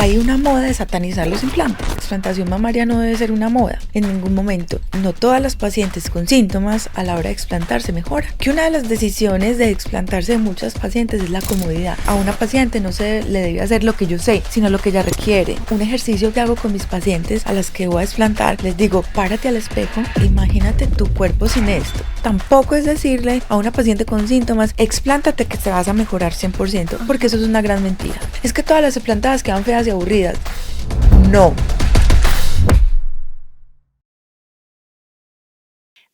Hay una moda de satanizar los implantes. La explantación mamaria no debe ser una moda en ningún momento. No todas las pacientes con síntomas a la hora de explantarse mejoran. Que una de las decisiones de explantarse de muchas pacientes es la comodidad. A una paciente no se le debe hacer lo que yo sé, sino lo que ella requiere. Un ejercicio que hago con mis pacientes a las que voy a explantar, les digo, párate al espejo, imagínate tu cuerpo sin esto. Tampoco es decirle a una paciente con síntomas, explántate que te vas a mejorar 100%, porque eso es una gran mentira. Es que todas las explantadas quedan feas y aburridas. No.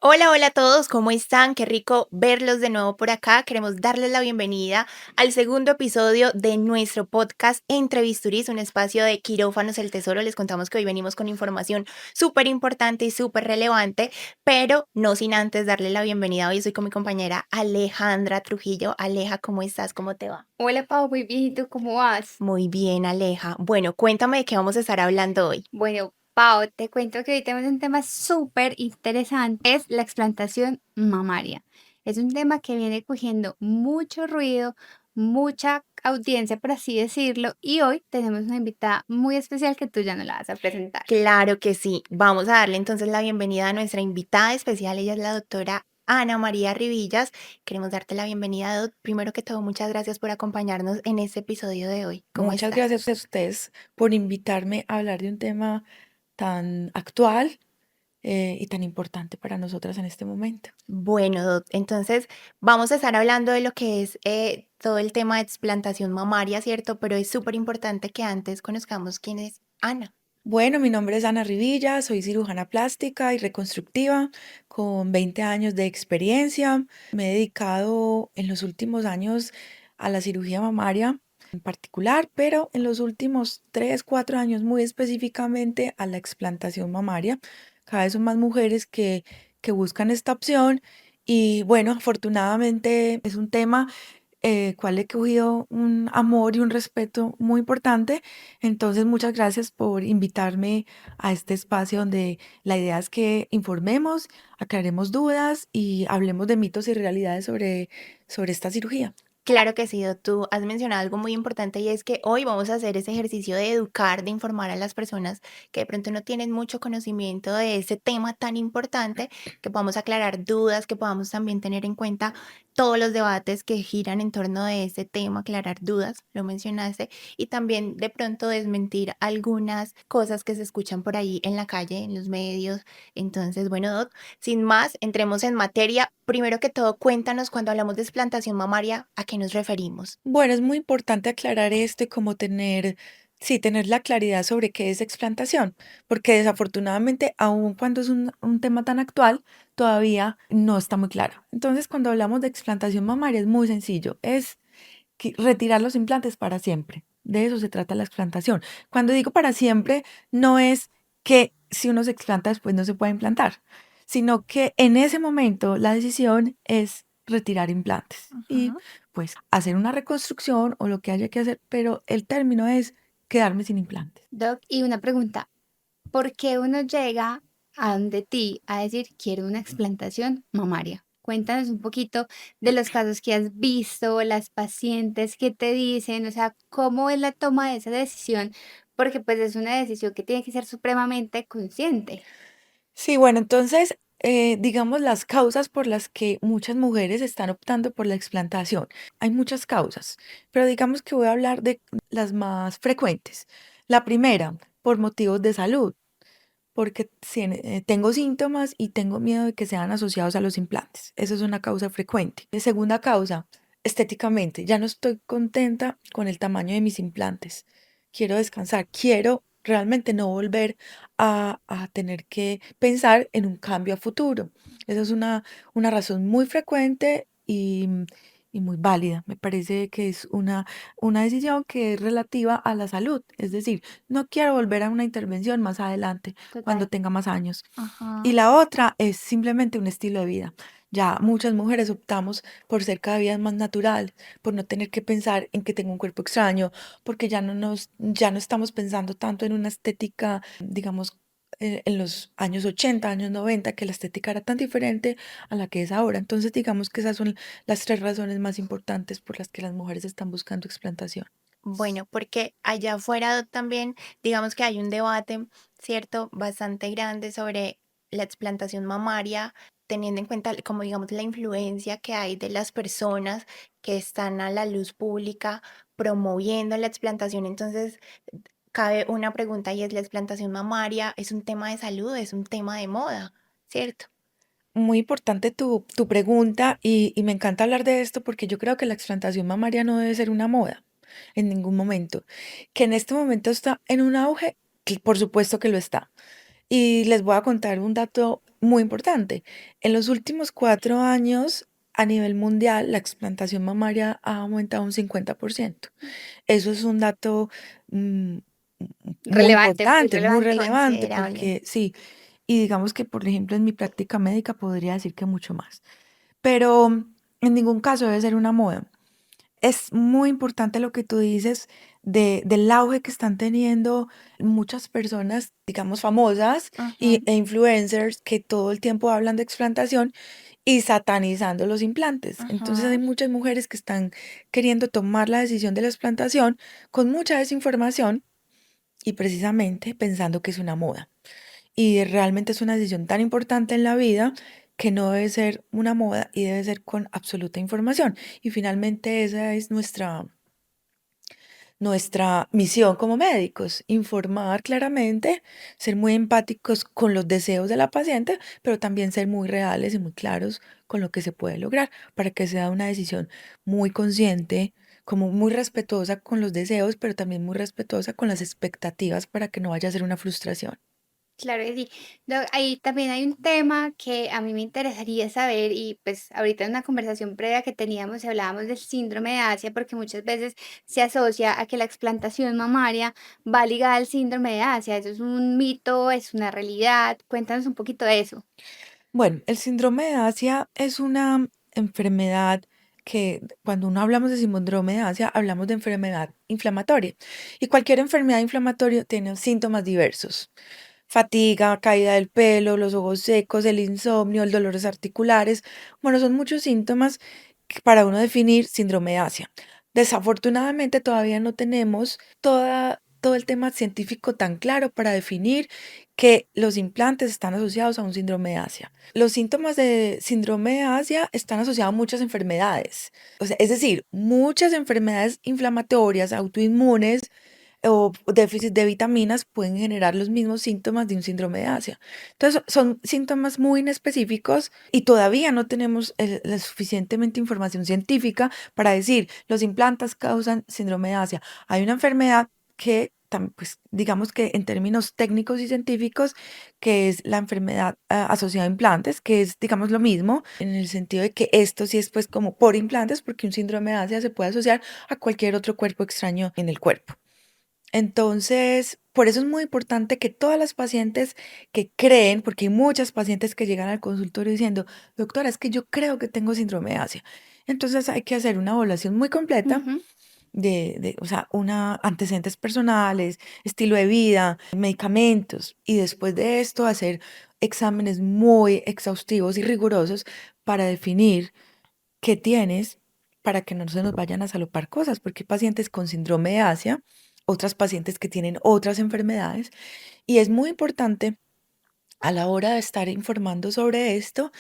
Hola, hola a todos, ¿cómo están? Qué rico verlos de nuevo por acá. Queremos darles la bienvenida al segundo episodio de nuestro podcast Entrevisturis, un espacio de Quirófanos el Tesoro. Les contamos que hoy venimos con información súper importante y súper relevante, pero no sin antes darle la bienvenida. Hoy estoy con mi compañera Alejandra Trujillo. Aleja, ¿cómo estás? ¿Cómo te va? Hola Pau, muy bien, ¿y tú cómo vas? Muy bien, Aleja. Bueno, cuéntame de qué vamos a estar hablando hoy. Bueno, Pau, te cuento que hoy tenemos un tema súper interesante, es la explantación mamaria. Es un tema que viene cogiendo mucho ruido, mucha audiencia, por así decirlo, y hoy tenemos una invitada muy especial que tú ya no la vas a presentar. Claro que sí. Vamos a darle entonces la bienvenida a nuestra invitada especial. Ella es la doctora Ana María Rivillas. Queremos darte la bienvenida, Primero que todo, muchas gracias por acompañarnos en este episodio de hoy. ¿Cómo Muchas estás? gracias a ustedes por invitarme a hablar de un tema tan actual y tan importante para nosotras en este momento. Bueno, entonces vamos a estar hablando de lo que es todo el tema de explantación mamaria, ¿cierto? Pero es súper importante que antes conozcamos quién es Ana. Bueno, mi nombre es Ana Rivilla, soy cirujana plástica y reconstructiva con 20 años de experiencia. Me he dedicado en los últimos años a la cirugía mamaria en particular, pero en los últimos 3, 4 años muy específicamente a la explantación mamaria. Cada vez son más mujeres que buscan esta opción y bueno, afortunadamente es un tema cual he cogido un amor y un respeto muy importante. Entonces, muchas gracias por invitarme a este espacio donde la idea es que informemos, aclaremos dudas y hablemos de mitos y realidades sobre esta cirugía. Claro que sí, tú has mencionado algo muy importante y es que hoy vamos a hacer ese ejercicio de educar, de informar a las personas que de pronto no tienen mucho conocimiento de ese tema tan importante, que podamos aclarar dudas, que podamos también tener en cuenta todos los debates que giran en torno de ese tema, aclarar dudas, lo mencionaste, y también de pronto desmentir algunas cosas que se escuchan por ahí en la calle, en los medios. Entonces, bueno, Doc, sin más, entremos en materia. Primero que todo, cuéntanos cuando hablamos de explantación mamaria, ¿a qué nos referimos? Bueno, es muy importante aclarar esto y como tener, sí, tener la claridad sobre qué es explantación, porque desafortunadamente, aun cuando es un tema tan actual, todavía no está muy claro. Entonces, cuando hablamos de explantación mamaria es muy sencillo, es retirar los implantes para siempre. De eso se trata la explantación. Cuando digo para siempre, no es que si uno se explanta después no se puede implantar, sino que en ese momento la decisión es retirar implantes y Ajá. pues hacer una reconstrucción o lo que haya que hacer, pero el término es quedarme sin implantes. Doc, y una pregunta, ¿por qué uno llega a donde ti a decir quiero una explantación mamaria? Cuéntanos un poquito de los casos que has visto, las pacientes que te dicen, o sea, cómo es la toma de esa decisión, porque pues es una decisión que tiene que ser supremamente consciente. Sí, bueno, entonces, digamos las causas por las que muchas mujeres están optando por la explantación. Hay muchas causas, pero digamos que voy a hablar de las más frecuentes. La primera, por motivos de salud, porque tengo síntomas y tengo miedo de que sean asociados a los implantes. Esa es una causa frecuente. Segunda causa, estéticamente. Ya no estoy contenta con el tamaño de mis implantes. Quiero descansar, quiero realmente no volver a tener que pensar en un cambio a futuro. Esa es una razón muy frecuente y muy válida. Me parece que es una decisión que es relativa a la salud. Es decir, no quiero volver a una intervención más adelante, cuando Total. tenga más años. Y Ajá. la otra es simplemente un estilo de vida. Ya muchas mujeres optamos por ser cada día más natural, por no tener que pensar en que tengo un cuerpo extraño, porque ya no estamos pensando tanto en una estética, digamos, en los años 80, años 90, que la estética era tan diferente a la que es ahora. Entonces, digamos que esas son las tres razones más importantes por las que las mujeres están buscando explantación. Bueno, porque allá afuera también, digamos que hay un debate, ¿cierto? Bastante grande sobre la explantación mamaria, teniendo en cuenta, como digamos, la influencia que hay de las personas que están a la luz pública promoviendo la explantación. Entonces, cabe una pregunta y es, ¿la explantación mamaria es un tema de salud, es un tema de moda, ¿cierto? Muy importante tu pregunta y me encanta hablar de esto porque yo creo que la explantación mamaria no debe ser una moda en ningún momento. Que en este momento está en un auge, que por supuesto que lo está. Y les voy a contar un dato muy importante. En los últimos 4 años, a nivel mundial, la explantación mamaria ha aumentado un 50%. Eso es un dato mm, muy Relevante, muy importante, muy relevante. relevante, Considerable. porque sí, y digamos que, por ejemplo, en mi práctica médica podría decir que mucho más. Pero en ningún caso debe ser una moda. Es muy importante lo que tú dices del auge que están teniendo muchas personas, digamos, famosas Ujú. e influencers que todo el tiempo hablan de explantación y satanizando los implantes. Entonces hay Ujú. muchas mujeres que están queriendo tomar la decisión de la explantación con mucha desinformación y precisamente pensando que es una moda. Y realmente es una decisión tan importante en la vida que no debe ser una moda y debe ser con absoluta información. Y finalmente esa es nuestra misión como médicos, informar claramente, ser muy empáticos con los deseos de la paciente, pero también ser muy reales y muy claros con lo que se puede lograr para que sea una decisión muy consciente, como muy respetuosa con los deseos, pero también muy respetuosa con las expectativas para que no vaya a ser una frustración. Claro que sí. No, ahí también hay un tema que a mí me interesaría saber y pues ahorita en una conversación previa que teníamos y hablábamos del síndrome de Asia porque muchas veces se asocia a que la explantación mamaria va ligada al síndrome de Asia. ¿Eso es un mito, es una realidad? Cuéntanos un poquito de eso. Bueno, el síndrome de Asia es una enfermedad que cuando uno hablamos de síndrome de Asia, hablamos de enfermedad inflamatoria. Y cualquier enfermedad inflamatoria tiene síntomas diversos. Fatiga, caída del pelo, los ojos secos, el insomnio, el dolores articulares. Bueno, son muchos síntomas para uno definir síndrome de Asia. Desafortunadamente todavía no tenemos todo el tema científico tan claro para definir que los implantes están asociados a un síndrome de Asia. Los síntomas de síndrome de Asia están asociados a muchas enfermedades. O sea, es decir, muchas enfermedades inflamatorias, autoinmunes o déficit de vitaminas pueden generar los mismos síntomas de un síndrome de Asia. Entonces, son síntomas muy inespecíficos y todavía no tenemos la suficientemente información científica para decir los implantes causan síndrome de Asia. Hay una enfermedad que, pues, digamos que en términos técnicos y científicos, que es la enfermedad asociada a implantes, que es, digamos, lo mismo, en el sentido de que esto sí es pues como por implantes, porque un síndrome de Asia se puede asociar a cualquier otro cuerpo extraño en el cuerpo. Entonces, por eso es muy importante que todas las pacientes que creen, porque hay muchas pacientes que llegan al consultorio diciendo, doctora, es que yo creo que tengo síndrome de Asia. Entonces hay que hacer una evaluación muy completa Ujú. o sea, antecedentes personales, estilo de vida, medicamentos, y después de esto hacer exámenes muy exhaustivos y rigurosos para definir qué tienes para que no se nos vayan a salopar cosas, porque hay pacientes con síndrome de Asia, otras pacientes que tienen otras enfermedades, y es muy importante a la hora de estar informando sobre esto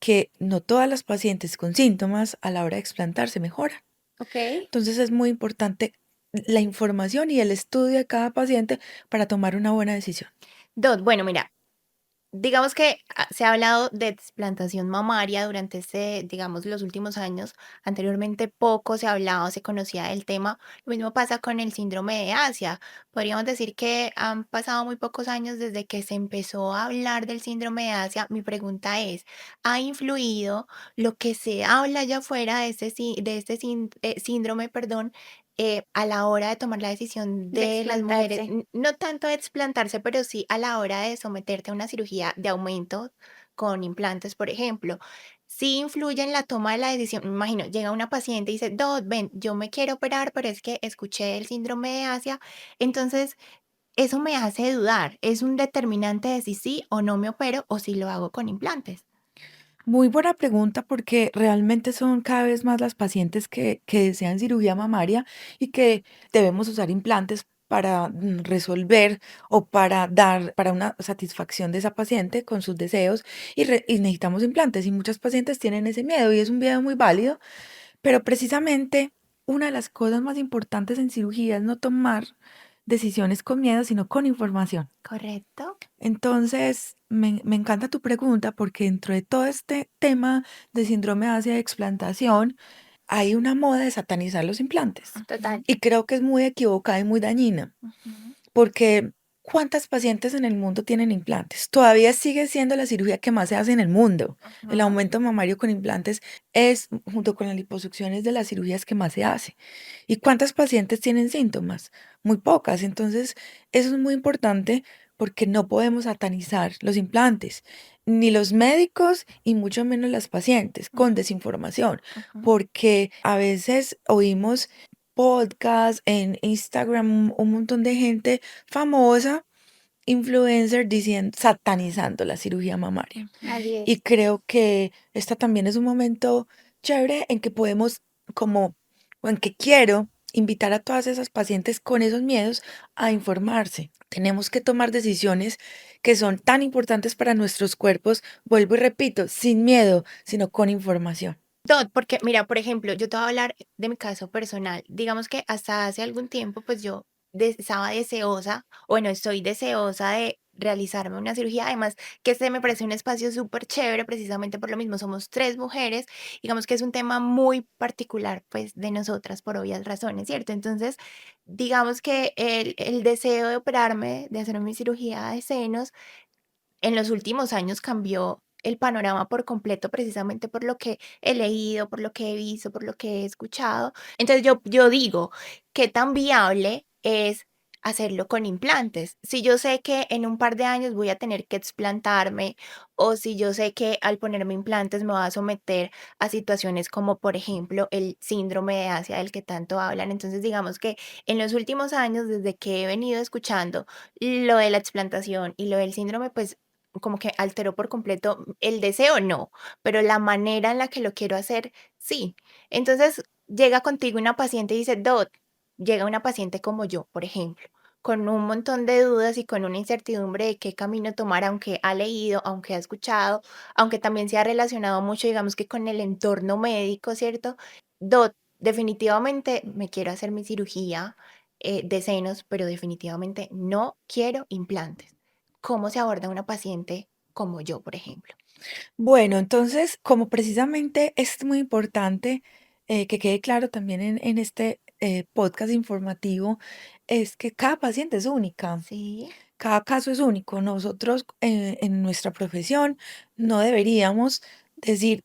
que no todas las pacientes con síntomas a la hora de explantarse mejoran. Ok. Entonces es muy importante la información y el estudio de cada paciente para tomar una buena decisión. Bueno, mira, digamos que se ha hablado de explantación mamaria durante digamos, los últimos años. Anteriormente poco se hablaba o se conocía del tema. Lo mismo pasa con el síndrome de Asia. Podríamos decir que han pasado muy pocos años desde que se empezó a hablar del síndrome de Asia. Mi pregunta es, ¿ha influido lo que se habla allá afuera de síndrome, perdón, a la hora de tomar la decisión De de las mujeres, explantarse. no tanto de explantarse, pero sí a la hora de someterte a una cirugía de aumento con implantes, por ejemplo? Sí influye en la toma de la decisión. Me imagino, llega una paciente y dice, Doc, ven, yo me quiero operar, pero es que escuché el síndrome de Asia. Entonces, eso me hace dudar. ¿Es un determinante de si sí o no me opero o si lo hago con implantes? Muy buena pregunta porque realmente son cada vez más las pacientes que desean cirugía mamaria y que debemos usar implantes para resolver o para dar para una satisfacción de esa paciente con sus deseos y necesitamos implantes y muchas pacientes tienen ese miedo y es un miedo muy válido, pero precisamente una de las cosas más importantes en cirugía es no tomar decisiones con miedo, sino con información. ¿Correcto? Entonces, me encanta tu pregunta porque dentro de todo este tema de síndrome de explantación, hay una moda de satanizar los implantes. Total. Y creo que es muy equivocada y muy dañina, Ujú, porque ¿cuántas pacientes en el mundo tienen implantes? Todavía sigue siendo la cirugía que más se hace en el mundo. El ujú. aumento mamario con implantes es, junto con la liposucción, es de las cirugías que más se hace. ¿Y cuántas pacientes tienen síntomas? Muy pocas. Entonces, eso es muy importante porque no podemos satanizar los implantes, ni los médicos y mucho menos las pacientes, con Ujú, desinformación, ujú. porque a veces oímos podcast en Instagram, un montón de gente famosa, influencer, diciendo, satanizando la cirugía mamaria. Ujú. Así Y es. creo que esta también es un momento chévere en que podemos, como, o en que quiero invitar a todas esas pacientes con esos miedos a informarse. Tenemos que tomar decisiones que son tan importantes para nuestros cuerpos, vuelvo y repito, sin miedo, sino con información. Porque mira, por ejemplo, yo te voy a hablar de mi caso personal. Digamos que hasta hace algún tiempo, pues yo estaba deseosa, bueno, estoy deseosa de realizarme una cirugía. Además, que este me parece un espacio súper chévere, precisamente por lo mismo, somos tres mujeres. Digamos que es un tema muy particular, pues, de nosotras, por obvias razones, ¿cierto? Entonces, digamos que el deseo de operarme, de hacerme mi cirugía de senos, en los últimos años cambió el panorama por completo, precisamente por lo que he leído, por lo que he visto, por lo que he escuchado. Entonces yo digo, ¿qué tan viable es hacerlo con implantes? Si yo sé que en un par de años voy a tener que explantarme, o si yo sé que al ponerme implantes me va a someter a situaciones como, por ejemplo, el síndrome de Asia del que tanto hablan. Entonces, digamos que en los últimos años, desde que he venido escuchando lo de la explantación y lo del síndrome, pues como que alteró por completo el deseo, no, pero la manera en la que lo quiero hacer, sí. Entonces llega contigo una paciente y dice, llega una paciente como yo, por ejemplo, con un montón de dudas y con una incertidumbre de qué camino tomar, aunque ha leído, aunque ha escuchado, aunque también se ha relacionado mucho, digamos que con el entorno médico, ¿cierto? Definitivamente me quiero hacer mi cirugía de senos, pero definitivamente no quiero implantes. ¿Cómo se aborda una paciente como yo, por ejemplo? Bueno, entonces, como precisamente es muy importante que quede claro también en este podcast informativo, es que cada paciente es única, Sí, cada caso es único. Nosotros en nuestra profesión no deberíamos decir,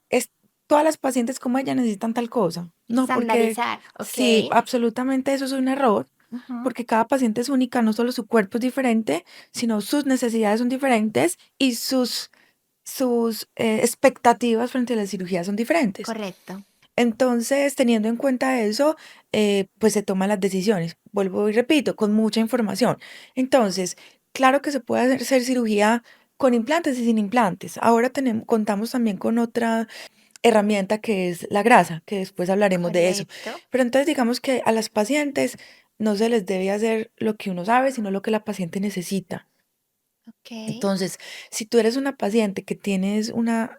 todas las pacientes como ella necesitan tal cosa. No, porque Estandarizar. ok. sí, absolutamente eso es un error, Ujú, porque cada paciente es única, no solo su cuerpo es diferente, sino sus necesidades son diferentes y sus expectativas frente a la cirugía son diferentes. correcto. Entonces, teniendo en cuenta eso, pues se toman las decisiones. Vuelvo y repito, con mucha información. Entonces, claro que se puede hacer cirugía con implantes y sin implantes. Ahora contamos también con otra herramienta que es la grasa, que después hablaremos de eso. Correcto. Pero entonces digamos que a las pacientes no se les debe hacer lo que uno sabe, sino lo que la paciente necesita. Ok. Entonces, si tú eres una paciente que tienes una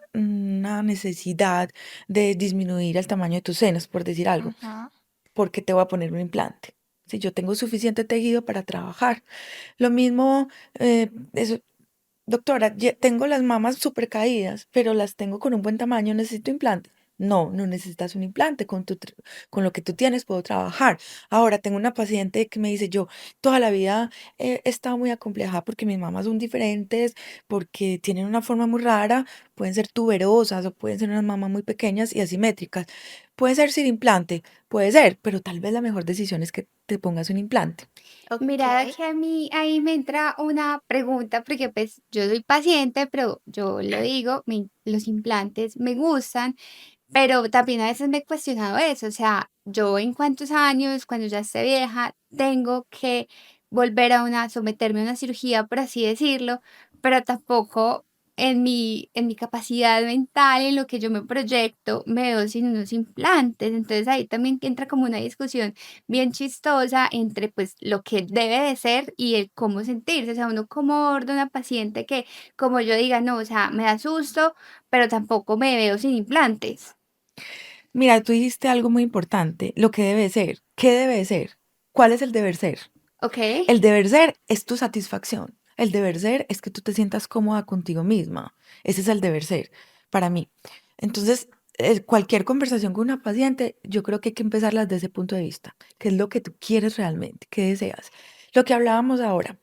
necesidad de disminuir el tamaño de tus senos, por decir algo, Ujú, ¿por qué te voy a poner un implante? Si yo tengo suficiente tejido para trabajar. Lo mismo, doctora, tengo las mamas súper caídas, pero las tengo con un buen tamaño, necesito implante. No, no necesitas un implante, con lo que tú tienes puedo trabajar. Ahora tengo una paciente que me dice, yo toda la vida he estado muy acomplejada porque mis mamas son diferentes, porque tienen una forma muy rara, pueden ser tuberosas o pueden ser unas mamas muy pequeñas y asimétricas. Puede ser sin implante, puede ser, pero tal vez la mejor decisión es que te pongas un implante. ok. Mira que a mí ahí me entra una pregunta, porque pues yo soy paciente, pero yo lo digo, los implantes me gustan, pero también a veces me he cuestionado eso, o sea, yo en cuántos años, cuando ya esté vieja, tengo que volver a someterme a una cirugía, por así decirlo, pero tampoco en mi capacidad mental, en lo que yo me proyecto, me veo sin unos implantes. Entonces ahí también que entra como una discusión bien chistosa entre pues lo que debe de ser y el cómo sentirse. O sea, uno como aborda una paciente que como yo diga, no, o sea, me da susto, pero tampoco me veo sin implantes. Mira, tú dijiste algo muy importante, lo que debe ser. ¿Qué debe ser? ¿Cuál es el deber ser? ¿Ok? El deber ser es tu satisfacción. El deber ser es que tú te sientas cómoda contigo misma. Ese es el deber ser para mí. Entonces, cualquier conversación con una paciente, yo creo que hay que empezarla desde ese punto de vista. ¿Qué es lo que tú quieres realmente? ¿Qué deseas? Lo que hablábamos ahora.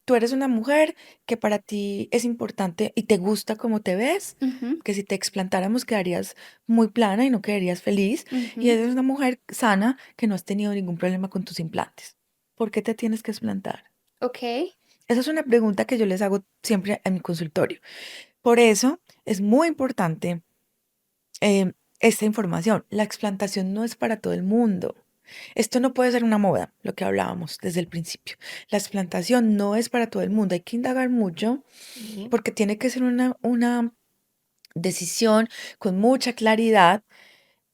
Tú eres una mujer que para ti es importante y te gusta cómo te ves, Ujú, que si te explantáramos quedarías muy plana y no quedarías feliz. Y ujú. eres una mujer sana que no has tenido ningún problema con tus implantes. ¿Por qué te tienes que explantar? Ok. Esa es una pregunta que yo les hago siempre en mi consultorio. Por eso es muy importante esta información. La explantación no es para todo el mundo. Esto no puede ser una moda, lo que hablábamos desde el principio. La explantación no es para todo el mundo. Hay que indagar mucho Sí, porque tiene que ser una decisión con mucha claridad.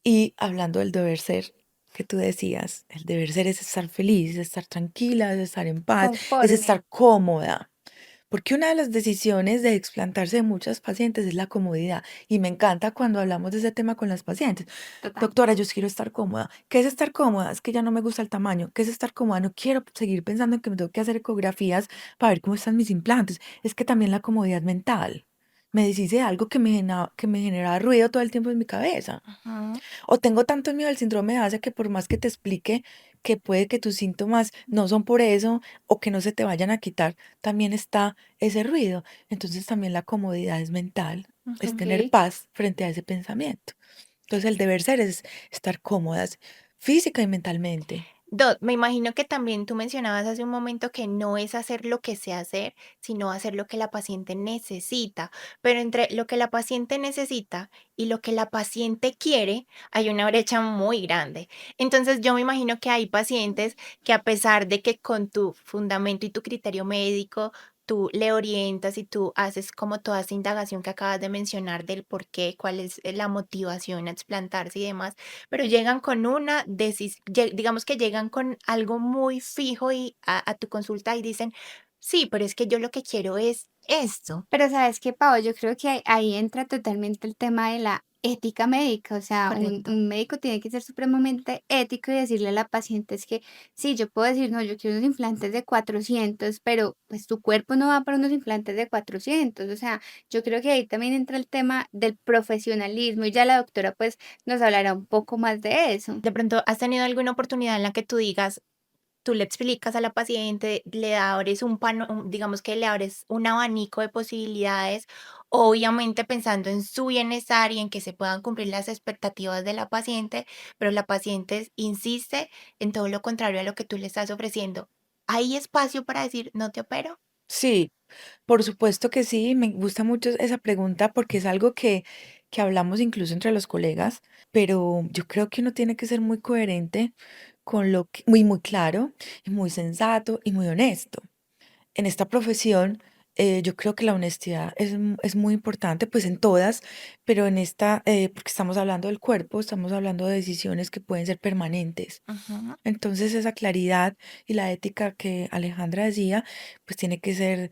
Y hablando del deber ser que tú decías, el deber ser es estar feliz, es estar tranquila, es estar en paz, es Conforme. estar cómoda. Porque una de las decisiones de explantarse de muchas pacientes es la comodidad. Y me encanta cuando hablamos de ese tema con las pacientes. Total. Doctora, yo quiero estar cómoda. ¿Qué es estar cómoda? Es que ya no me gusta el tamaño. ¿Qué es estar cómoda? No quiero seguir pensando en que me tengo que hacer ecografías para ver cómo están mis implantes. Es que también la comodidad mental. Me deshice de algo que me generaba ruido todo el tiempo en mi cabeza. ajá. O tengo tanto miedo al síndrome de Asea que por más que te explique que puede que tus síntomas no son por eso o que no se te vayan a quitar, también está ese ruido. Entonces también la comodidad es mental, es Ujú. tener Ok. paz frente a ese pensamiento. Entonces el deber ser es estar cómodas física y mentalmente. Dot, me imagino que también tú mencionabas hace un momento que no es hacer lo que sé hacer, sino hacer lo que la paciente necesita. Pero entre lo que la paciente necesita y lo que la paciente quiere, hay una brecha muy grande. Entonces, yo me imagino que hay pacientes que a pesar de que con tu fundamento y tu criterio médico, tú le orientas y tú haces como toda esa indagación que acabas de mencionar del por qué, cuál es la motivación a explantarse y demás, pero llegan con una digamos que llegan con algo muy fijo y a tu consulta y dicen: "Sí, pero es que yo lo que quiero es esto". Pero ¿sabes qué, Pau? Yo creo que ahí entra totalmente el tema de la ética médica. O sea, Correcto. un médico tiene que ser supremamente ético y decirle a la paciente es que sí, yo puedo decir, no, yo quiero unos implantes de 400, pero pues tu cuerpo no va para unos implantes de 400. O sea, yo creo que ahí también entra el tema del profesionalismo y ya la doctora pues nos hablará un poco más de eso. De pronto, ¿has tenido alguna oportunidad en la que tú digas, tú le explicas a la paciente, le abres digamos que le abres un abanico de posibilidades, obviamente pensando en su bienestar y en que se puedan cumplir las expectativas de la paciente, pero la paciente insiste en todo lo contrario a lo que tú le estás ofreciendo? ¿Hay espacio para decir, no te opero? Sí, por supuesto que sí, me gusta mucho esa pregunta porque es algo que hablamos incluso entre los colegas, pero yo creo que uno tiene que ser muy coherente con lo que, muy claro y muy sensato y muy honesto. En esta profesión, yo creo que la honestidad es muy importante, pues en todas, pero en esta, porque estamos hablando del cuerpo, estamos hablando de decisiones que pueden ser permanentes. Ujú. Entonces, esa claridad y la ética que Alejandra decía, pues tiene que ser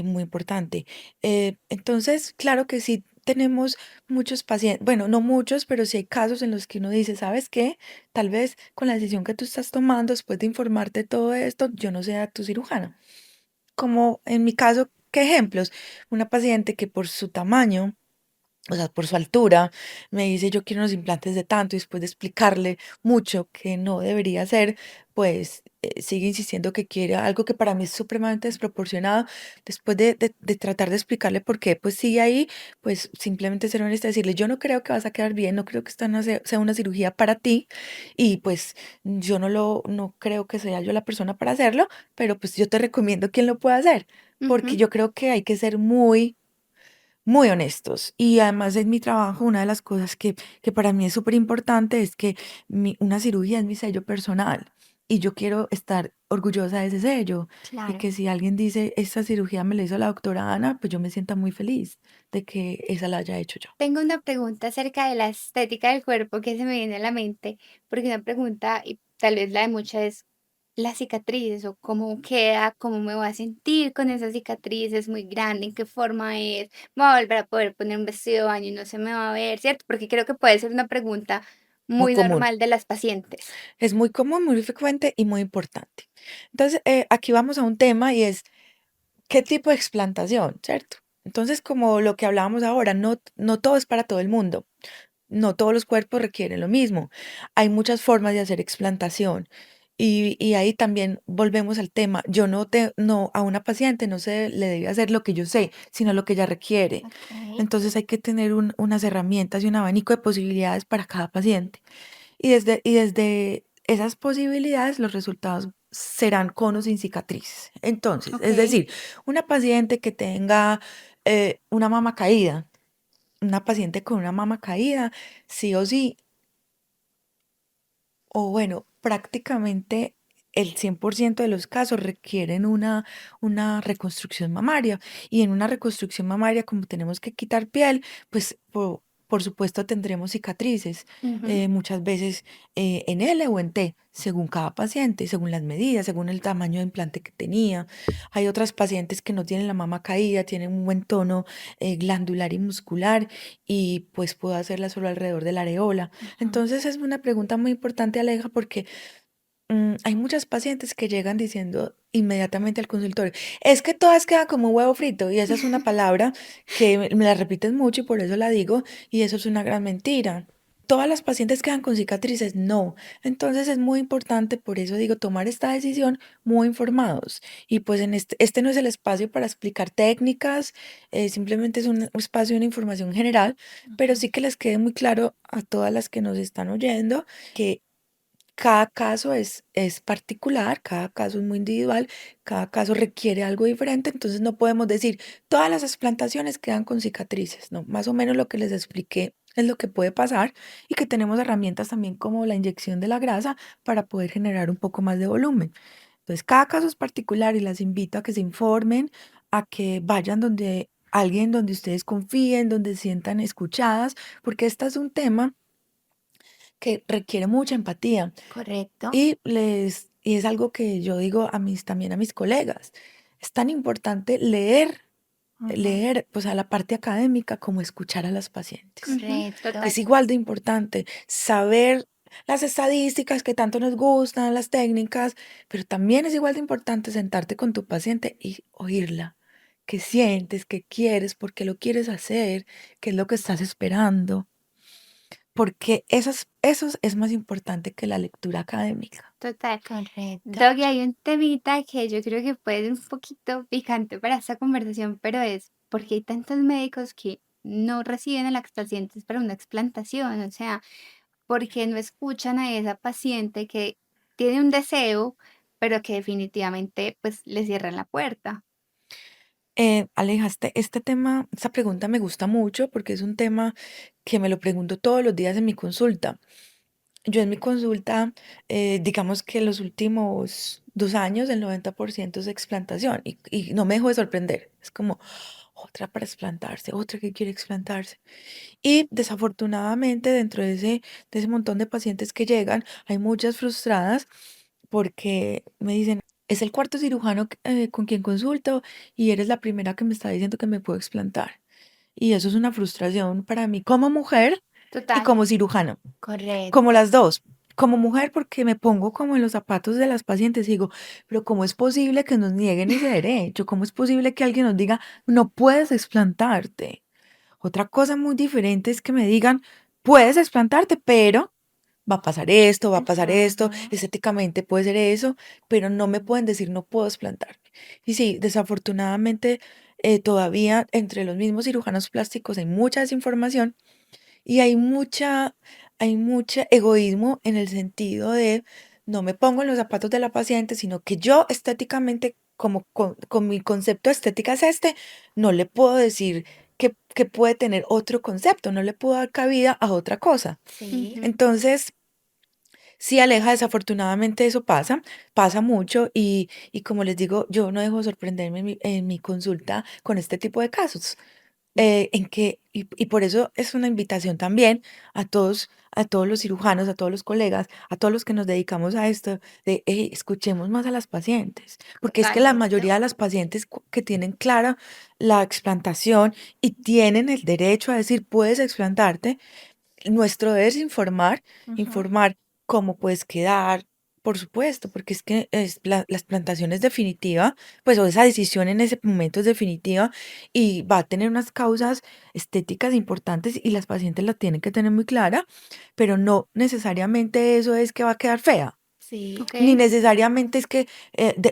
muy importante. Entonces, claro que sí tenemos muchos pacientes, bueno, no muchos, pero sí hay casos en los que uno dice, ¿sabes qué? Tal vez con la decisión que tú estás tomando después de informarte todo esto, yo no sea tu cirujana. Como en mi caso, ¿qué ejemplos? Una paciente que por su tamaño, o sea, por su altura, me dice, yo quiero unos implantes de tanto, y después de explicarle mucho que no debería ser, pues sigue insistiendo que quiere algo que para mí es supremamente desproporcionado. Después de tratar de explicarle por qué, pues sigue ahí, pues simplemente ser honesta, decirle, yo no creo que vas a quedar bien, no creo que esta no sea una cirugía para ti, y pues yo no creo que sea yo la persona para hacerlo, pero pues yo te recomiendo quién lo pueda hacer, porque Ujú. yo creo que hay que ser muy honestos. Y además en mi trabajo, una de las cosas que para mí es súper importante es que una cirugía es mi sello personal. y yo quiero estar orgullosa de ese sello. Y Claro. que si alguien dice, esta cirugía me la hizo la doctora Ana, pues yo me sienta muy feliz de que esa la haya hecho yo. Tengo una pregunta acerca de la estética del cuerpo que se me viene a la mente, porque una pregunta, y tal vez la de muchas, es las cicatrices o cómo queda, cómo me voy a sentir con esa cicatriz, es muy grande, en qué forma es, voy a volver a poder poner un vestido de baño y no se me va a ver, ¿cierto? Porque creo que puede ser una pregunta Muy muy común. normal de las pacientes. Es muy común, muy frecuente y muy importante. Entonces, aquí vamos a un tema y es, ¿qué tipo de explantación? ¿Cierto? Entonces, como lo que hablábamos ahora, no todo es para todo el mundo. No todos los cuerpos requieren lo mismo. Hay muchas formas de hacer explantación. Y ahí también volvemos al tema. Yo no, a una paciente no se le debe hacer lo que yo sé, sino lo que ella requiere. Ok. Entonces hay que tener unas herramientas y un abanico de posibilidades para cada paciente. Y desde esas posibilidades, los resultados serán con o sin cicatrices. Entonces, Ok. es decir, una paciente que tenga una mama caída, una paciente con una mama caída, sí o sí, o bueno, prácticamente el 100% de los casos requieren una reconstrucción mamaria. Y en una reconstrucción mamaria, como tenemos que quitar piel, pues por supuesto tendremos cicatrices, Ujú. muchas veces en L o en T, según cada paciente, según las medidas, según el tamaño de implante que tenía. Hay otras pacientes que no tienen la mama caída, tienen un buen tono glandular y muscular y pues puedo hacerla solo alrededor de la areola. Ujú. Entonces es una pregunta muy importante, Aleja, porque hay muchas pacientes que llegan diciendo inmediatamente al consultorio, es que todas quedan como un huevo frito, y esa es una palabra que me la repiten mucho y por eso la digo, y eso es una gran mentira. Todas las pacientes quedan con cicatrices, no. Entonces es muy importante, por eso digo, tomar esta decisión muy informados. Y pues en este no es el espacio para explicar técnicas, simplemente es un espacio de una información general, pero Ujú. sí que les quede muy claro a todas las que nos están oyendo que cada caso es particular, cada caso es muy individual, cada caso requiere algo diferente, entonces no podemos decir todas las explantaciones quedan con cicatrices, no, más o menos lo que les expliqué es lo que puede pasar y que tenemos herramientas también como la inyección de la grasa para poder generar un poco más de volumen. Entonces, cada caso es particular y las invito a que se informen, a que vayan donde alguien donde ustedes confíen, donde se sientan escuchadas, porque este es un tema que requiere mucha empatía Correcto. y es algo que yo digo también a mis colegas. Es tan importante Ujú. leer, pues a la parte académica como escuchar a las pacientes. Ujú, Correcto. total. Es igual de importante saber las estadísticas que tanto nos gustan, las técnicas, pero también es igual de importante sentarte con tu paciente y oírla. ¿Qué sientes? ¿Qué quieres? ¿Por qué lo quieres hacer? ¿Qué es lo que estás esperando? Porque eso es más importante que la lectura académica. Total. Correcto. Doggy, hay un temita que yo creo que puede ser un poquito picante para esta conversación, pero es porque hay tantos médicos que no reciben a las pacientes para una explantación, o sea, porque no escuchan a esa paciente que tiene un deseo, pero que definitivamente pues le cierran la puerta. Aleja, este tema, esta pregunta me gusta mucho porque es un tema que me lo pregunto todos los días en mi consulta. Yo en mi consulta, digamos que los últimos 2 años, el 90% es explantación y no me dejo de sorprender. Es como otra para explantarse, otra que quiere explantarse. Y desafortunadamente dentro de ese montón de pacientes que llegan, hay muchas frustradas porque me dicen, es el cuarto cirujano con quien consulto y eres la primera que me está diciendo que me puedo explantar. Y eso es una frustración para mí como mujer y Total. como cirujano, como Correcto. las dos. Como mujer, porque me pongo como en los zapatos de las pacientes y digo, pero ¿cómo es posible que nos nieguen ese derecho? ¿Cómo es posible que alguien nos diga, no puedes explantarte? Otra cosa muy diferente es que me digan, puedes explantarte, pero va a pasar esto, Ujú. estéticamente puede ser eso, pero no me pueden decir no puedo explantarme. Y sí, desafortunadamente todavía entre los mismos cirujanos plásticos hay mucha desinformación y hay mucho egoísmo en el sentido de no me pongo en los zapatos de la paciente, sino que yo estéticamente, como con mi concepto de estética es este, no le puedo decir que puede tener otro concepto, no le puedo dar cabida a otra cosa. Sí. Ujú. Entonces, Sí, Aleja, desafortunadamente eso pasa mucho y como les digo, yo no dejo de sorprenderme en mi consulta con este tipo de casos. Y por eso es una invitación también a todos los cirujanos, a todos los colegas, a todos los que nos dedicamos a esto, de "Ey, escuchemos más a las pacientes, porque es que la Totalmente. mayoría de las pacientes que tienen clara la explantación y tienen el derecho a decir, puedes explantarte, nuestro deber es informar, Ujú. informar cómo puedes quedar, por supuesto, porque es que la explantación es definitiva, pues o esa decisión en ese momento es definitiva y va a tener unas causas estéticas importantes y las pacientes la tienen que tener muy clara, pero no necesariamente eso es que va a quedar fea. Sí. Ni Okey. necesariamente es que,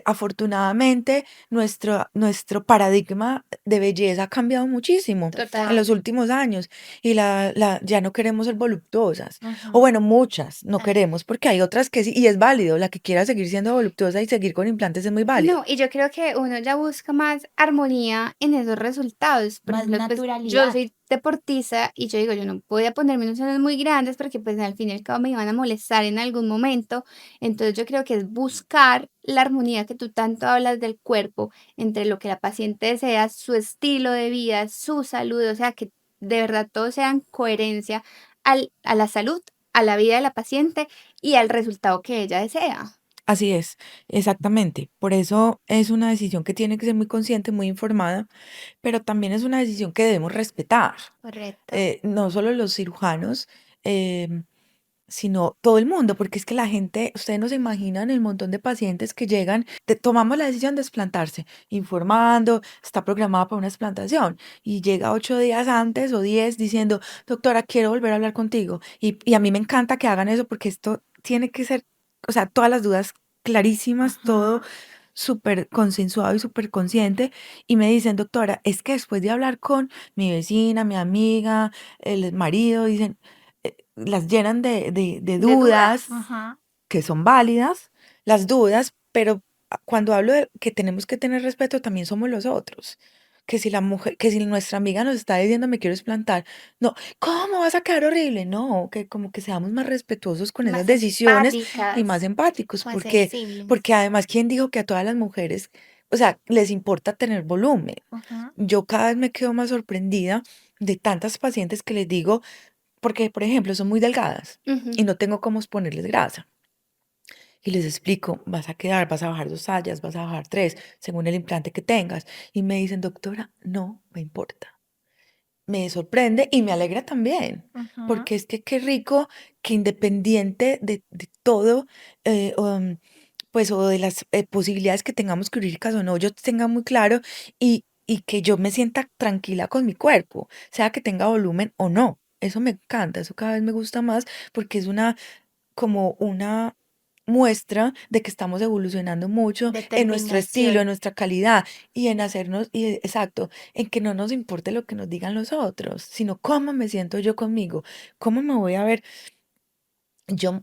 afortunadamente, nuestro paradigma de belleza ha cambiado muchísimo en Total. los Total. últimos años y ya no queremos ser voluptuosas. O Ujú. bueno, muchas no Ay, queremos, porque hay otras que sí, y es válido. La que quiera seguir siendo voluptuosa y seguir con implantes es muy válido. No, y yo creo que uno ya busca más armonía en esos resultados. Por más ejemplo, pues yo naturalidad. soy deportista y yo digo, yo no voy a ponerme unos senos muy grandes porque pues al fin y al cabo me iban a molestar en algún momento. Entonces yo creo que es buscar la armonía que tú tanto hablas del cuerpo entre lo que la paciente desea, su estilo de vida, su salud, o sea, que de verdad todo sea en coherencia a la salud, a la vida de la paciente y al resultado que ella desea. Así es, exactamente. Por eso es una decisión que tiene que ser muy consciente, muy informada, pero también es una decisión que debemos respetar. Correcto. No solo los cirujanos, em, sino todo el mundo, porque es que la gente, ustedes no se imaginan el montón de pacientes que llegan, tomamos la decisión de explantarse, informando, está programada para una explantación, y llega 8 días antes o 10 diciendo, doctora, quiero volver a hablar contigo. Y a mí me encanta que hagan eso porque esto tiene que ser, o sea, todas las dudas clarísimas, todo Ujú. súper consensuado y súper consciente, y me dicen, doctora, es que después de hablar con mi vecina, mi amiga, el marido, dicen, las llenan de De dudas dudas. Ajá. que son válidas, las dudas, pero cuando hablo de que tenemos que tener respeto, también somos los otros. Que si la mujer, que si nuestra amiga nos está diciendo me quiero explantar, no, ¿cómo vas a quedar horrible? No, que como que seamos más respetuosos con esas Más decisiones y más empáticas. empáticos, Más sensibles. porque además, ¿quién dijo que a todas las mujeres, o sea, les importa tener volumen? Ujú. Yo cada vez me quedo más sorprendida de tantas pacientes que les digo, porque, por ejemplo, son muy delgadas Ujú. y no tengo cómo ponerles grasa. Y les explico, vas a bajar 2 tallas, vas a bajar tres, según el implante que tengas. Y me dicen, doctora, no me importa. Me sorprende y me alegra también, Ujú. porque es que qué rico que independiente de todo, pues o de las posibilidades que tengamos quirúrgicas o no, yo tenga muy claro y que yo me sienta tranquila con mi cuerpo, sea que tenga volumen o no. Eso me encanta, eso cada vez me gusta más porque es como una muestra de que estamos evolucionando mucho en nuestro estilo, en Determinación. nuestra calidad y en hacernos, y exacto, en que no nos importe lo que nos digan los otros, sino cómo me siento yo conmigo, cómo me voy a ver. Yo,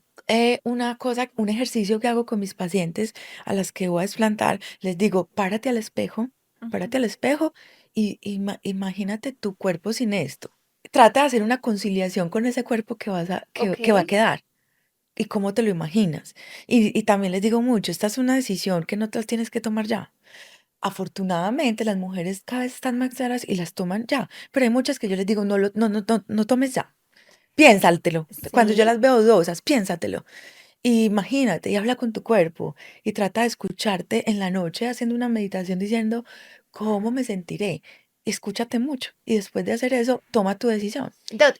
una cosa, un ejercicio que hago con mis pacientes a las que voy a explantar, les digo, Ujú. párate al espejo y imagínate tu cuerpo sin esto. Trata de hacer una conciliación con ese cuerpo que va a Okey. quedar y cómo te lo imaginas. Y también les digo mucho, esta es una decisión que no te la tienes que tomar ya. Afortunadamente, las mujeres cada vez están más claras y las toman ya, pero hay muchas que yo les digo, no tomes ya. Piénsatelo. Cuando yo Sí. las veo dudosas, piénsatelo. Y imagínate y habla con tu cuerpo y trata de escucharte en la noche haciendo una meditación diciendo, ¿cómo me sentiré? Escúchate mucho y después de hacer eso, toma tu decisión.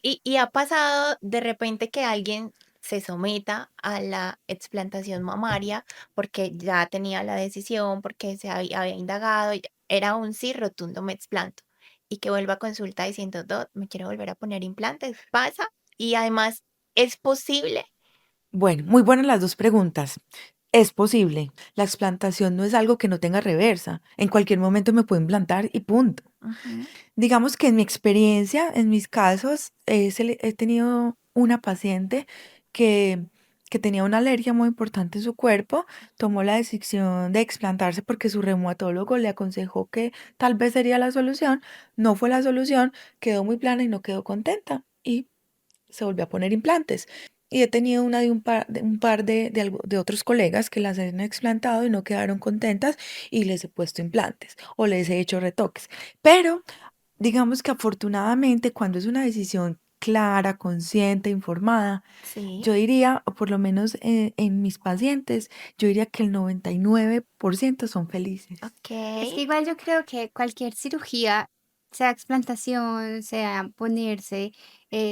¿Y ha pasado de repente que alguien se someta a la explantación mamaria porque ya tenía la decisión, porque había indagado y era un sí rotundo, me explanto, y que vuelva a consulta diciendo, me quiero volver a poner implantes? ¿Pasa? Y además, ¿es posible? Bueno, muy buenas las dos preguntas. Es posible. La explantación no es algo que no tenga reversa. En cualquier momento me puedo implantar y punto. Ujú. Digamos que en mi experiencia, en mis casos, he tenido una paciente que, que tenía una alergia muy importante en su cuerpo, tomó la decisión de explantarse porque su reumatólogo le aconsejó que tal vez sería la solución. No fue la solución, quedó muy plana y no quedó contenta y se volvió a poner implantes. y he tenido una de un par de otros colegas que las han explantado y no quedaron contentas y les he puesto implantes o les he hecho retoques. Pero digamos que afortunadamente cuando es una decisión clara, consciente, informada, Sí. yo diría, o por lo menos en mis pacientes, yo diría que el 99% son felices. Es que Okey. igual yo creo que cualquier cirugía, sea explantación, sea ponerse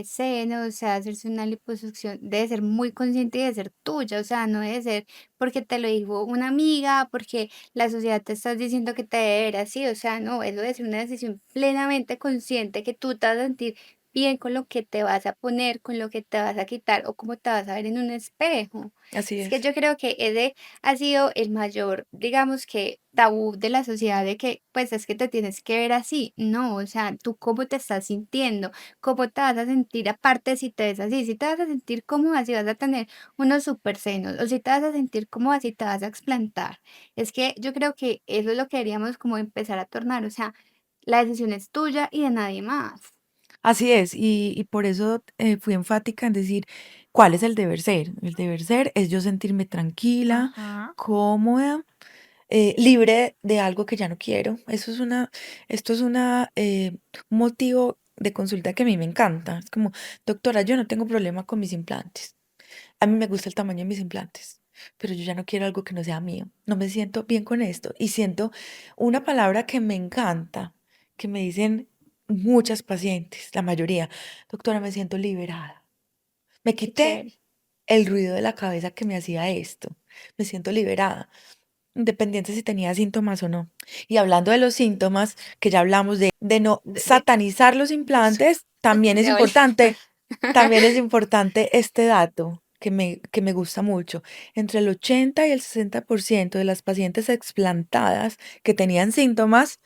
senos, sea hacerse una liposucción, debe ser muy consciente y debe ser tuya, o sea, no debe ser porque te lo dijo una amiga, porque la sociedad te está diciendo que te debe ver así, o sea, no, eso debe ser una decisión plenamente consciente que tú te vas a sentir bien con lo que te vas a poner, con lo que te vas a quitar o cómo te vas a ver en un espejo. Así Es que es. yo creo que ese ha sido el mayor, digamos que, tabú de la sociedad de que, pues, es que te tienes que ver así. No, o sea, tú cómo te estás sintiendo, cómo te vas a sentir aparte si te ves así, si te vas a sentir cómoda, así vas a tener unos super senos, o si te vas a sentir cómoda, así te vas a explantar. Es que yo creo que eso es lo que deberíamos como empezar a tornar, o sea, la decisión es tuya y de nadie más. Así es, y por eso fui enfática en decir cuál es el deber ser. El deber ser es yo sentirme tranquila, Ajá. cómoda, libre de algo que ya no quiero. Esto es un motivo de consulta que a mí me encanta. Es como, doctora, yo no tengo problema con mis implantes. A mí me gusta el tamaño de mis implantes, pero yo ya no quiero algo que no sea mío. No me siento bien con esto. Y siento una palabra que me encanta, que me dicen muchas pacientes, la mayoría, doctora, me siento liberada. Me Qué quité chévere. el ruido de la cabeza que me hacía esto. Me siento liberada, independiente si tenía síntomas o no. Y hablando de los síntomas, que ya hablamos de no De satanizar los eso. implantes, De hola. también es importante este dato que me gusta mucho. Entre el 80 y el 60% de las pacientes explantadas que tenían síntomas,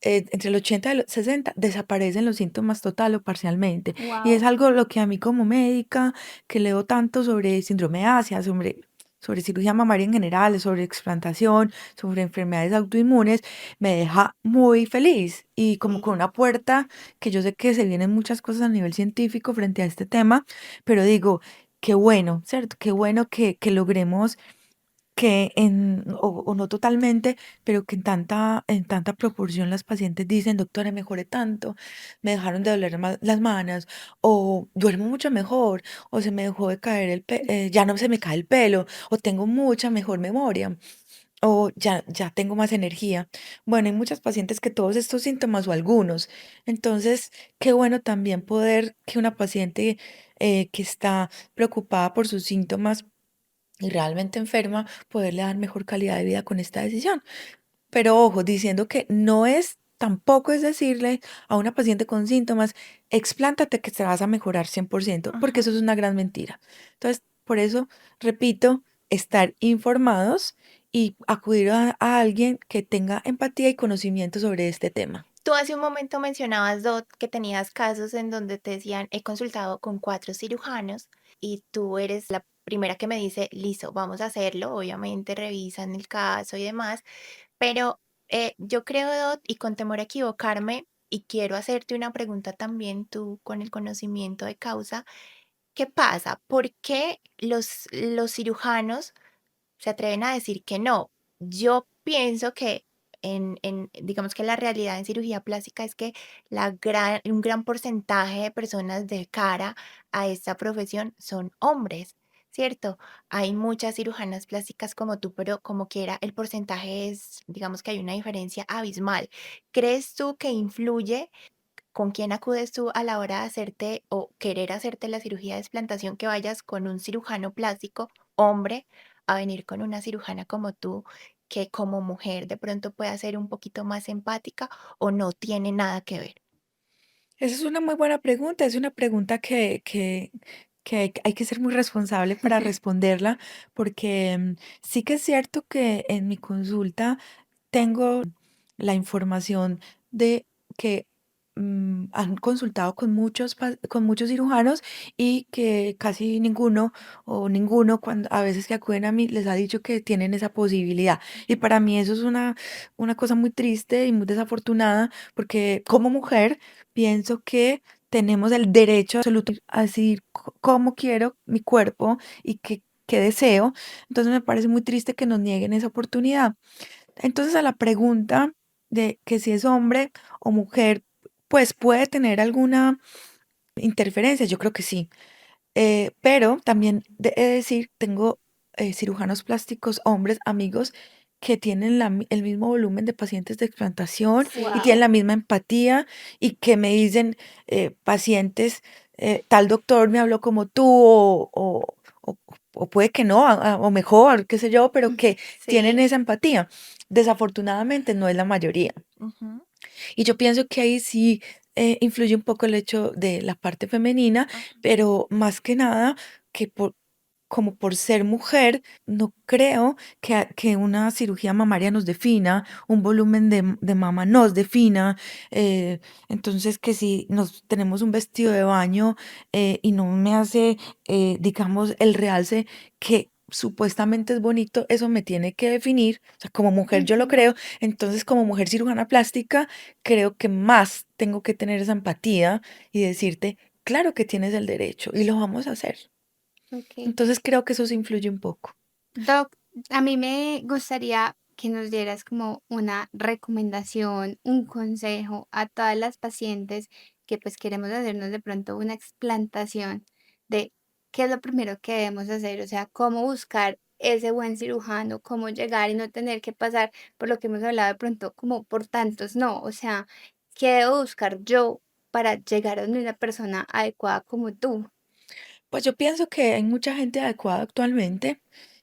entre el 80 y el 60 desaparecen los síntomas total o parcialmente. Y es Wow. algo lo que a mí como médica, que leo tanto sobre síndrome de Asia, sobre cirugía mamaria en general, sobre explantación, sobre enfermedades autoinmunes, me deja muy feliz y como con Sí. una puerta que yo sé que se vienen muchas cosas a nivel científico frente a este tema, pero digo, qué bueno, ¿cierto? Qué bueno que logremos que o no totalmente, pero que en tanta proporción las pacientes dicen, doctora, mejoré tanto, me dejaron de doler las manos, o duermo mucho mejor, o se me dejó de caer ya no se me cae el pelo, o tengo mucha mejor memoria, o ya tengo más energía. Bueno, hay muchas pacientes que todos estos síntomas o algunos. Entonces, qué bueno también poder que una paciente que está preocupada por sus síntomas y realmente enferma, poderle dar mejor calidad de vida con esta decisión. Pero ojo, diciendo que no es, tampoco es decirle a una paciente con síntomas, explántate que te vas a mejorar 100% porque Ujú. eso es una gran mentira. Entonces, por eso, repito, estar informados y acudir a alguien que tenga empatía y conocimiento sobre este tema. Tú hace un momento mencionabas, Dot, que tenías casos en donde te decían: "He consultado con 4 cirujanos", y tú eres la primera que me dice: "Listo, vamos a hacerlo". Obviamente revisan el caso y demás, pero, yo creo, Dot, y con temor a equivocarme, y quiero hacerte una pregunta también, tú con el conocimiento de causa, ¿qué pasa? ¿Por qué los cirujanos se atreven a decir que no? Yo pienso que digamos que la realidad en cirugía plástica es que un gran porcentaje de personas de cara a esta profesión son hombres, ¿cierto? Hay muchas cirujanas plásticas como tú, pero como quiera, el porcentaje es, digamos que hay una diferencia abismal. ¿Crees tú que influye con quién acudes tú a la hora de hacerte o querer hacerte la cirugía de explantación, que vayas con un cirujano plástico, hombre, a venir con una cirujana como tú, que como mujer de pronto pueda ser un poquito más empática o no tiene nada que ver? Esa es una muy buena pregunta, es una pregunta que hay que ser muy responsable para responderla, porque sí que es cierto que en mi consulta tengo la información de que han consultado con con muchos cirujanos y que casi ninguno o ninguno cuando a veces que acuden a mí les ha dicho que tienen esa posibilidad. Y para mí eso es una cosa muy triste y muy desafortunada porque como mujer pienso que tenemos el derecho absoluto a decidir cómo quiero mi cuerpo y qué deseo. Entonces me parece muy triste que nos nieguen esa oportunidad. Entonces a la pregunta de que si es hombre o mujer, pues puede tener alguna interferencia, yo creo que sí. Pero también he de decir, tengo cirujanos plásticos, hombres, amigos, que tienen el mismo volumen de pacientes de explantación y tienen Sí. la misma empatía y que me dicen pacientes, tal doctor me habló como tú o- o puede que no, o mejor, qué sé yo, pero que tienen Sí. esa empatía. Desafortunadamente no es la mayoría. Ujú. Y yo pienso que ahí sí influye un poco el hecho de la parte femenina, Ajá. pero más que nada que como por ser mujer, no creo que una cirugía mamaria nos defina, un volumen de mama nos defina. eh, entonces, que si nos tenemos un vestido de baño y no me hace, digamos, el realce que supuestamente es bonito, eso me tiene que definir. O sea, como mujer yo lo Ujú. creo. Entonces, como mujer cirujana plástica, creo que más tengo que tener esa empatía y decirte, claro que tienes el derecho y lo vamos a hacer. Ok. Entonces creo que eso sí influye un poco. Doc, a mí me gustaría que nos dieras como una recomendación, un consejo a todas las pacientes que pues queremos hacernos de pronto una explantación de qué es lo primero que debemos hacer, o sea, cómo buscar ese buen cirujano, cómo llegar y no tener que pasar por lo que hemos hablado de pronto como por tantos no, o sea, qué debo buscar yo para llegar a donde una persona adecuada como tú. Pues yo pienso que hay mucha gente adecuada actualmente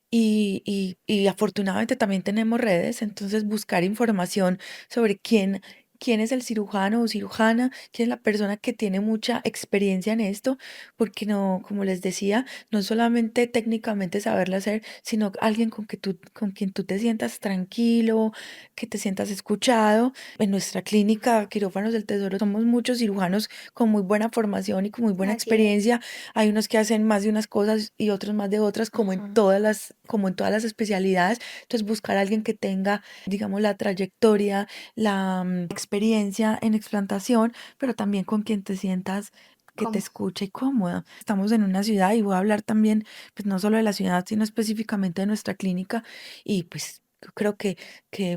y afortunadamente también tenemos redes, entonces buscar información sobre quién es el cirujano o cirujana, quién es la persona que tiene mucha experiencia en esto, porque no, como les decía, no solamente técnicamente saberlo hacer, sino alguien con quien tú te sientas tranquilo, que te sientas escuchado. En nuestra clínica Quirófanos del Tesoro somos muchos cirujanos con muy buena formación y con muy buena Así es. experiencia. Hay unos que hacen más de unas cosas y otros más de otras, Ajá. como en todas las especialidades. Entonces, buscar a alguien que tenga, digamos, la trayectoria, la experiencia en explantación, pero también con quien te sientas que te ¿Cómo? escuche y cómoda. Estamos en una ciudad y voy a hablar también, pues no solo de la ciudad, sino específicamente de nuestra clínica y pues yo creo que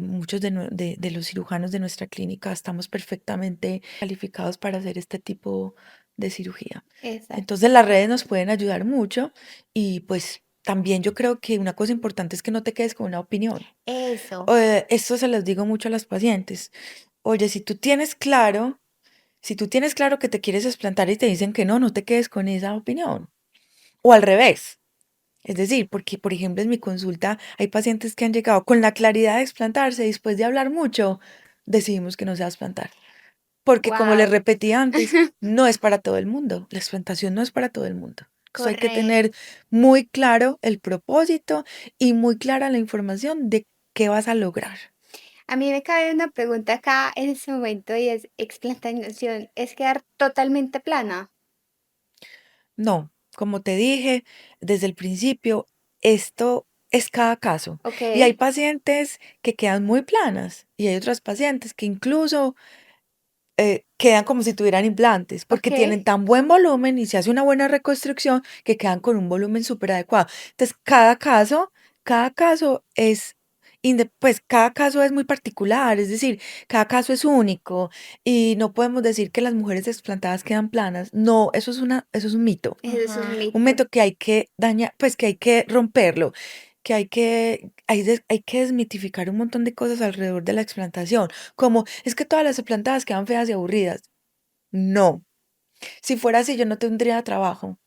muchos de los cirujanos de nuestra clínica estamos perfectamente calificados para hacer este tipo de cirugía. Exacto. Entonces las redes nos pueden ayudar mucho y pues también yo creo que una cosa importante es que no te quedes con una opinión. Eso. Esto se los digo mucho a las pacientes. Oye, si tú tienes claro que te quieres explantar y te dicen que no, no te quedes con esa opinión. O al revés. Es decir, porque por ejemplo en mi consulta hay pacientes que han llegado con la claridad de explantarse y después de hablar mucho, decidimos que no se va a explantar. Porque como les Wow. repetí antes, no es para todo el mundo. La explantación no es para todo el mundo. Eso hay que tener Correcto. muy claro el propósito y muy clara la información de qué vas a lograr. A mí me cabe una pregunta acá en este momento y es, ¿explantación es quedar totalmente plana? No, como te dije desde el principio, esto es cada caso. Ok, Y hay pacientes que quedan muy planas y hay otras pacientes que incluso quedan como si tuvieran implantes, porque ok. tienen tan buen volumen y se hace una buena reconstrucción que quedan con un volumen súper adecuado. Entonces, cada caso es, pues cada caso es muy particular, es decir, cada caso es único y no podemos decir que las mujeres explantadas quedan planas. No, eso es un mito. Eso es un Ajá. Un mito. mito que hay que dañar, pues que hay que romperlo, que hay que desmitificar un montón de cosas alrededor de la explantación, como es que todas las explantadas quedan feas y aburridas. No, si fuera así yo no tendría trabajo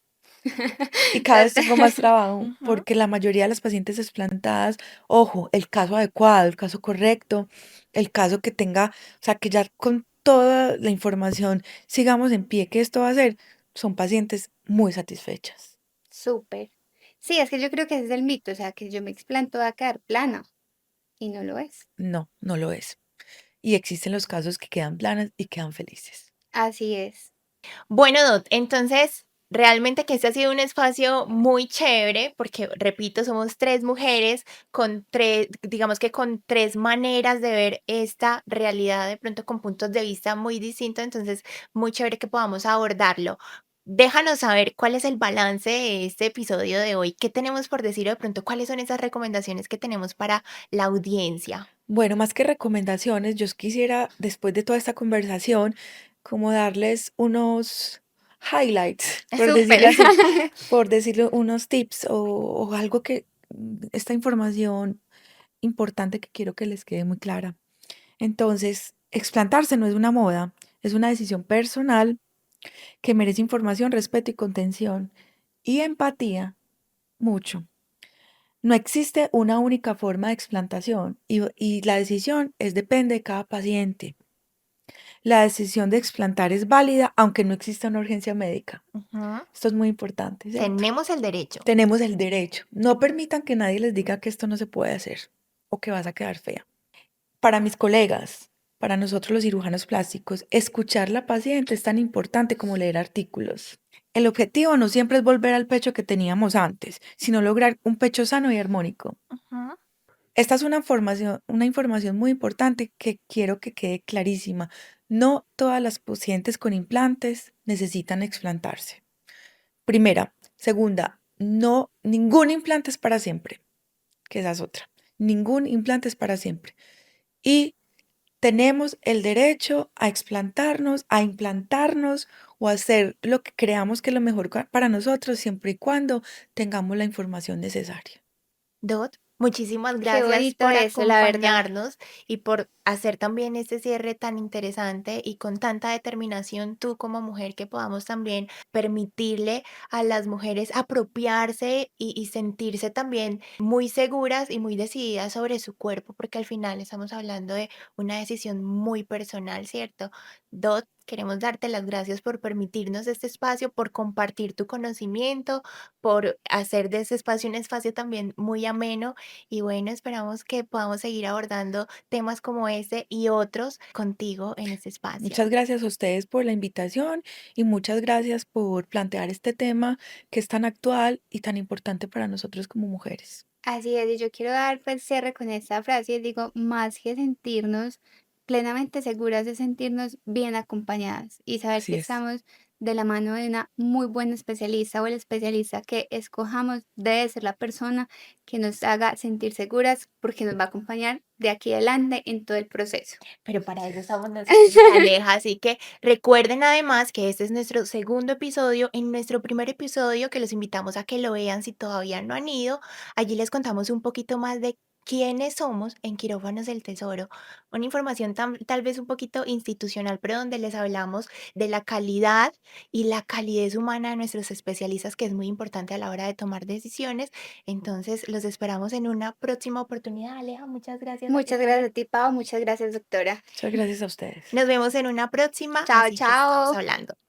y cada vez tengo más Total. trabajo Ujú. porque la mayoría de las pacientes explantadas, ojo, el caso adecuado, el caso correcto, el caso que tenga, o sea, que ya con toda la información sigamos en pie que esto va a ser, son pacientes muy satisfechas. Súper. Sí, es que yo creo que ese es el mito, o sea, que yo me explanto a quedar plana y no lo es. No, no lo es. Y existen los casos que quedan planas y quedan felices. Así es. Bueno, Dot, entonces Realmente que este ha sido un espacio muy chévere porque, repito, somos 3 mujeres con 3, digamos que con 3 maneras de ver esta realidad, de pronto con puntos de vista muy distintos, entonces muy chévere que podamos abordarlo. Déjanos saber cuál es el balance de este episodio de hoy, qué tenemos por decir o de pronto cuáles son esas recomendaciones que tenemos para la audiencia. Bueno, más que recomendaciones, yo quisiera, después de toda esta conversación, como darles unos highlights, por Súper. decirlo así, por decirlo, unos tips o algo que, esta información importante que quiero que les quede muy clara. Entonces, explantarse no es una moda, es una decisión personal que merece información, respeto y contención y empatía mucho. No existe una única forma de explantación y la decisión depende de cada paciente. La decisión de explantar es válida aunque no exista una urgencia médica. Ujú. Esto es muy importante, ¿cierto? Tenemos el derecho. Tenemos el derecho. No permitan que nadie les diga que esto no se puede hacer o que vas a quedar fea. Para mis colegas, para nosotros los cirujanos plásticos, escuchar a la paciente es tan importante como leer artículos. El objetivo no siempre es volver al pecho que teníamos antes, sino lograr un pecho sano y armónico. Ujú. Esta es una información muy importante que quiero que quede clarísima. No todas las pacientes con implantes necesitan explantarse. Primera. Segunda, no, ningún implante es para siempre, que esa es otra. Ningún implante es para siempre. Y tenemos el derecho a explantarnos, a implantarnos o a hacer lo que creamos que es lo mejor para nosotros, siempre y cuando tengamos la información necesaria. Dot, muchísimas Qué gracias bonito por eso, la verdad. acompañarnos y por hacer también este cierre tan interesante y con tanta determinación tú como mujer que podamos también permitirle a las mujeres apropiarse y sentirse también muy seguras y muy decididas sobre su cuerpo, porque al final estamos hablando de una decisión muy personal, ¿cierto? Dot, queremos darte las gracias por permitirnos este espacio, por compartir tu conocimiento, por hacer de ese espacio un espacio también muy ameno y bueno, esperamos que podamos seguir abordando temas como este y otros contigo en este espacio. Muchas gracias a ustedes por la invitación y muchas gracias por plantear este tema que es tan actual y tan importante para nosotros como mujeres. Así es, y yo quiero dar pues cierre con esta frase y digo, más que sentirnos plenamente seguras de sentirnos bien acompañadas y saber que Así es. estamos de la mano de una muy buena especialista o el especialista que escojamos debe ser la persona que nos haga sentir seguras porque nos va a acompañar de aquí adelante en todo el proceso. Pero para eso estamos nosotros, Aleja, así que recuerden además que este es nuestro segundo episodio. En nuestro primer episodio, que los invitamos a que lo vean si todavía no han ido, allí les contamos un poquito más de quiénes somos en Quirófanos del Tesoro. Una información tal vez un poquito institucional, pero donde les hablamos de la calidad y la calidez humana de nuestros especialistas, que es muy importante a la hora de tomar decisiones. Entonces, los esperamos en una próxima oportunidad. Aleja, muchas gracias a ti Muchas también. gracias a ti, Pau, muchas gracias, doctora. Muchas gracias a ustedes. Nos vemos en una próxima, Chao, así que estamos chao. hablando.